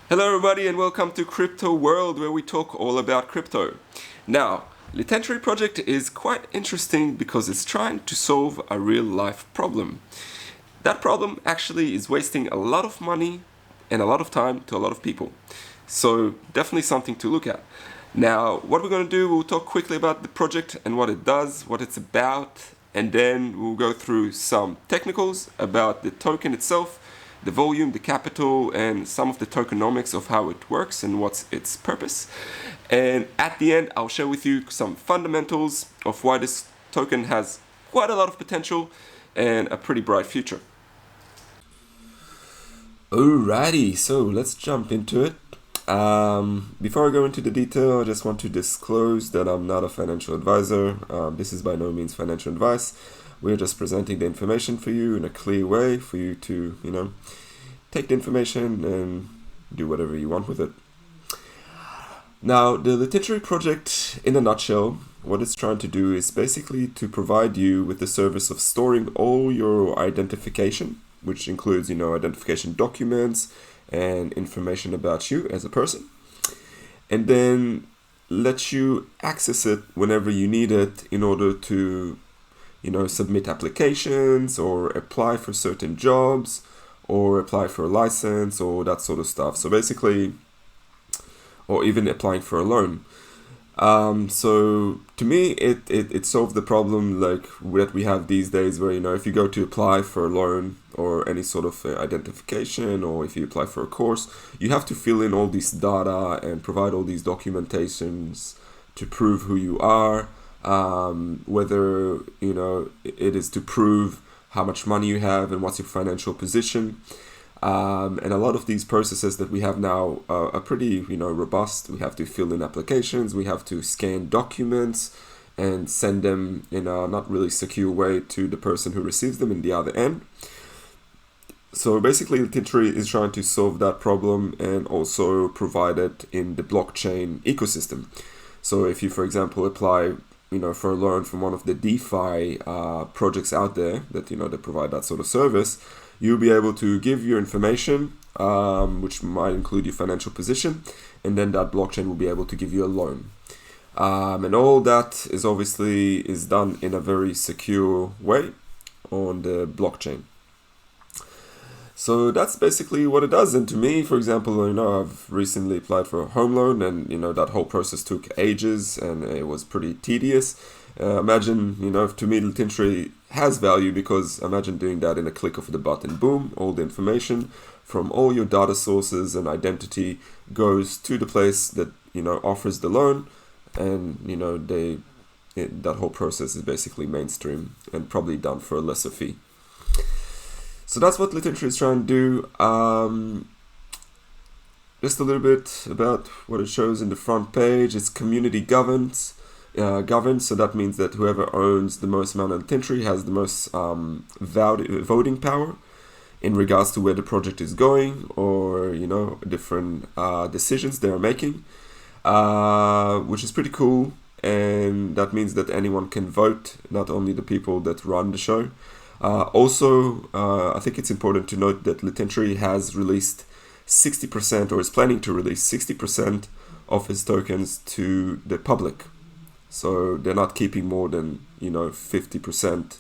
Hello everybody and welcome to Crypto World, where we talk all about crypto. Now, Litentry project is quite interesting because it's trying to solve a real life problem. That problem actually is wasting a lot of money and a lot of time to a lot of people. So definitely something to look at. Now, what we're going to do, we'll talk quickly about the project and what it does, what it's about, and then we'll go through some technicals about the token itself, the volume, the capital, and some of the tokenomics of how it works and what's its purpose. And at the end, I'll share with you some fundamentals of why this token has quite a lot of potential and a pretty bright future. Alrighty, so let's jump into it. Before I go into the detail, I just want to disclose that I'm not a financial advisor. This is by no means financial advice. We're just presenting the information for you in a clear way for you to, take the information and do whatever you want with it. Now, the Litentry project, in a nutshell, what it's trying to do is basically to provide you with the service of storing all your identification, which includes, identification documents and information about you as a person, and then let you access it whenever you need it in order to submit applications or apply for certain jobs or apply for a license or that sort of stuff. So basically, or even applying for a loan. So to me, it solved the problem like that we have these days where, if you go to apply for a loan or any sort of identification, or if you apply for a course, you have to fill in all this data and provide all these documentations to prove who you are. Whether it is to prove how much money you have and what's your financial position, and a lot of these processes that we have now are pretty robust. We have to fill in applications, we have to scan documents and send them in a not really secure way to the person who receives them in the other end. So basically, Litentry is trying to solve that problem and also provide it in the blockchain ecosystem. So if you, for example, apply for a loan from one of the DeFi projects out there that that provide that sort of service, you'll be able to give your information, which might include your financial position, and then that blockchain will be able to give you a loan. And all that is obviously done in a very secure way on the blockchain. So that's basically what it does. And to me, for example, I've recently applied for a home loan, and that whole process took ages and it was pretty tedious. Imagine, to me, Litentry has value because imagine doing that in a click of the button. Boom, all the information from all your data sources and identity goes to the place that offers the loan, and that whole process is basically mainstream and probably done for a lesser fee. So that's what Litentry is trying to do. Just a little bit about what it shows in the front page. It's community governed, so that means that whoever owns the most amount of Litentry has the most voting power in regards to where the project is going, or different decisions they are making, which is pretty cool. And that means that anyone can vote, not only the people that run the show. Also, I think it's important to note that Litentry has released 60%, or is planning to release 60% of its tokens to the public. So they're not keeping more than 50%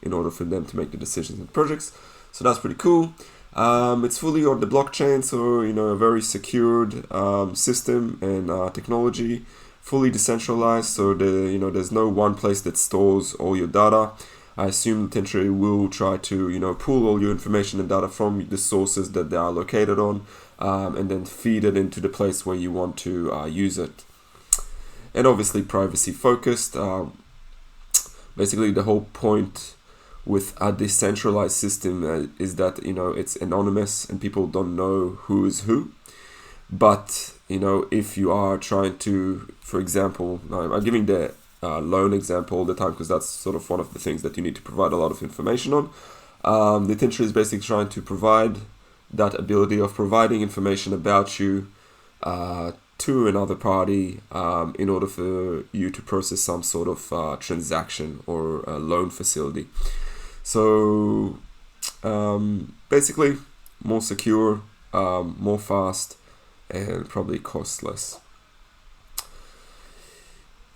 in order for them to make the decisions in projects. So that's pretty cool. It's fully on the blockchain, so a very secured system and technology, fully decentralized. So there's no one place that stores all your data. I assume Litentry will try to pull all your information and data from the sources that they are located on, and then feed it into the place where you want to use it. And obviously privacy focused. Basically the whole point with a decentralized system is that it's anonymous and people don't know who is who. But if you are trying to, for example, I'm giving the loan example all the time because that's sort of one of the things that you need to provide a lot of information on. Litentry is basically trying to provide that ability of providing information about you to another party in order for you to process some sort of transaction or a loan facility. So basically more secure, more fast, and probably cost less.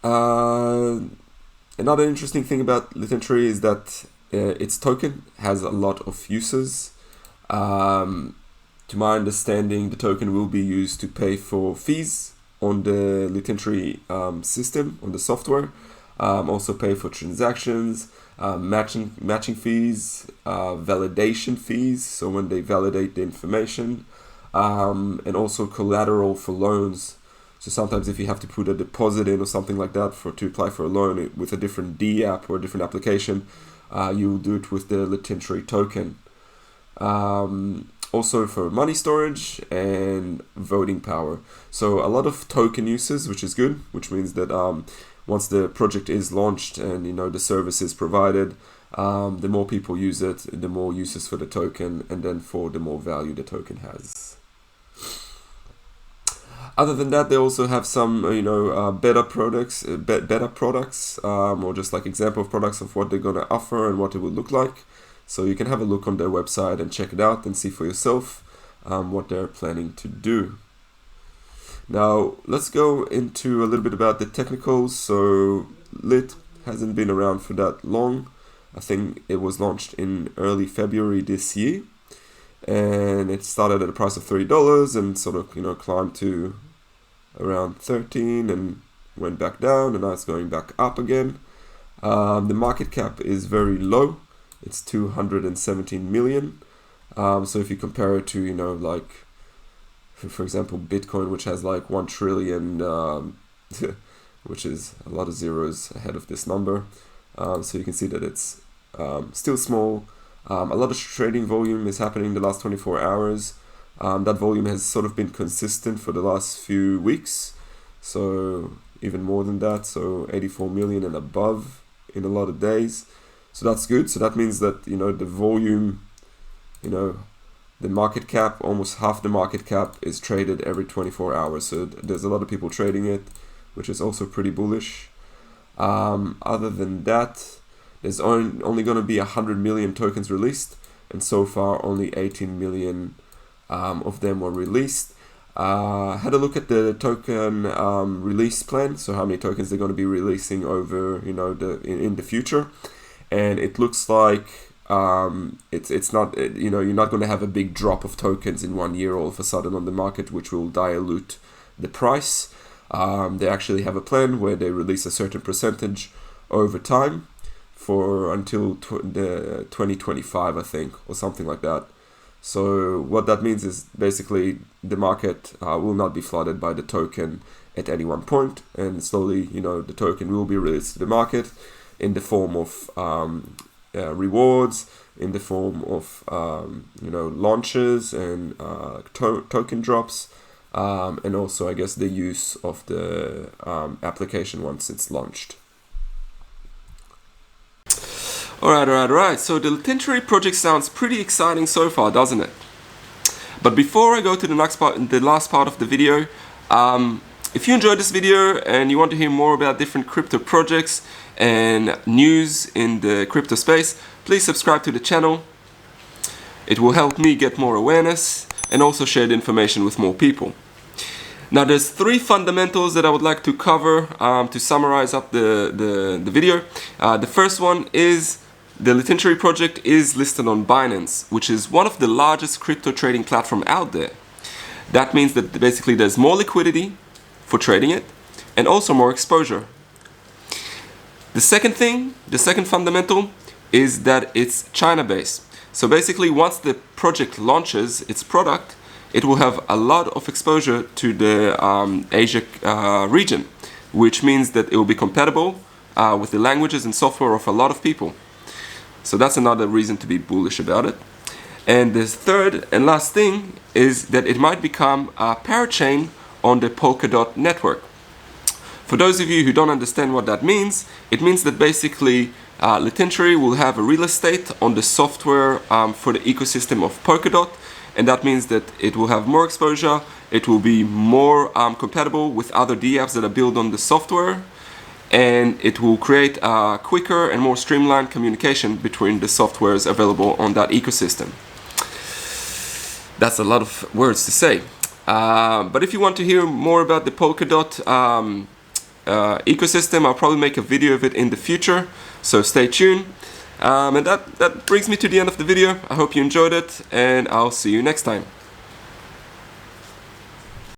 Another interesting thing about Litentry is that its token has a lot of uses. To my understanding, the token will be used to pay for fees on the Litentry system, on the software. Also pay for transactions, matching fees, validation fees, so when they validate the information, and also collateral for loans. So sometimes if you have to put a deposit in or something like that to apply for a loan with a different D app or a different application, you'll do it with the Litentry token. Also for money storage and voting power. So a lot of token uses, which is good, which means that once the project is launched and the service is provided, the more people use it, the more uses for the token, and then for the more value the token has. Other than that, they also have some beta products, or just like example of products of what they're going to offer and what it will look like. So you can have a look on their website and check it out and see for yourself what they're planning to do. Now let's go into a little bit about the technicals. So Lit hasn't been around for that long. I think it was launched in early February this year, and it started at a price of $30 and sort of climbed to around 13 and went back down, and now it's going back up again. The market cap is very low. It's 217 million. So if you compare it to like for example Bitcoin, which has like 1 trillion, which is a lot of zeros ahead of this number, so you can see that it's still small. A lot of trading volume is happening in the last 24 hours. That volume has sort of been consistent for the last few weeks, so even more than that, so 84 million and above in a lot of days. So that's good. So that means that the volume, the market cap, almost half the market cap is traded every 24 hours. So there's a lot of people trading it, which is also pretty bullish. Other than that, there's only going to be 100 million tokens released, and so far only 18 million of them were released. Had a look at the token release plan, so how many tokens they're going to be releasing over in the future, and it looks like it's not you're not going to have a big drop of tokens in 1 year all of a sudden on the market, which will dilute the price. They actually have a plan where they release a certain percentage over time for until the 2025, I think, or something like that. So what that means is basically the market will not be flooded by the token at any one point, and slowly, the token will be released to the market in the form of rewards, in the form of launches and token drops, and also I guess the use of the application once it's launched. Alright, so the Litentry project sounds pretty exciting so far, doesn't it? But before I go to the next part, the last part of the video, if you enjoyed this video and you want to hear more about different crypto projects and news in the crypto space, please subscribe to the channel. It will help me get more awareness and also share the information with more people. Now there's 3 fundamentals that I would like to cover to summarize up the video. The first one is the Litentry project is listed on Binance, which is one of the largest crypto trading platforms out there. That means that basically there's more liquidity for trading it and also more exposure. The second thing, the second fundamental, is that it's China-based. So basically once the project launches its product, it will have a lot of exposure to the Asia region, which means that it will be compatible with the languages and software of a lot of people. So that's another reason to be bullish about it. And the third and last thing is that it might become a parachain on the Polkadot network. For those of you who don't understand what that means, it means that basically Litentry will have a real estate on the software for the ecosystem of Polkadot, and that means that it will have more exposure, it will be more compatible with other DApps that are built on the software, and it will create a quicker and more streamlined communication between the softwares available on that ecosystem. That's a lot of words to say. But if you want to hear more about the Polkadot ecosystem, I'll probably make a video of it in the future, so stay tuned. And that brings me to the end of the video. I hope you enjoyed it, and I'll see you next time.